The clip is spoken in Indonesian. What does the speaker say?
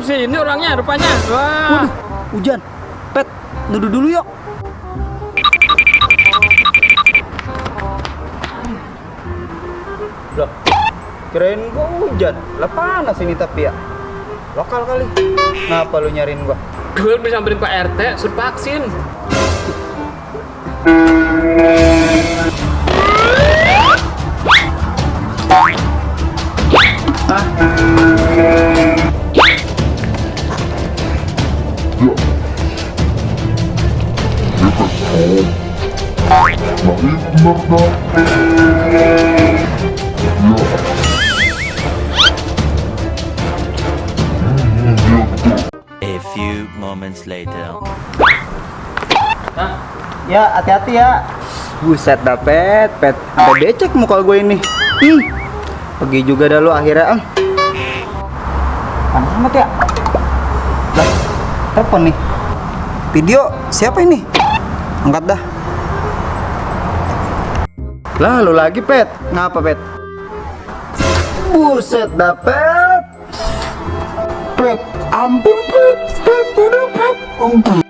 sini orangnya rupanya. Wah. Waduh, hujan. Pet, duduk dulu yuk. Loh, kirain gua hujan. Lah panas ini tapi ya. Lokal kali. Ngapa lu nyariin gua? Gue udah samperin Pak RT, suruh vaksin. A few moments later. Ya, hati-hati ya. Buset dah, Pet. Sampai becek muka gue ini. Pergi juga dah lu akhirnya. Panas amat ya. Lah, telepon nih. Video siapa ini? Angkat dah. Lah, lu lagi, Pet. Ngapa, Pet? Buset dah, Pet. Pet, ampun, Pet. Pet, udah, Pet.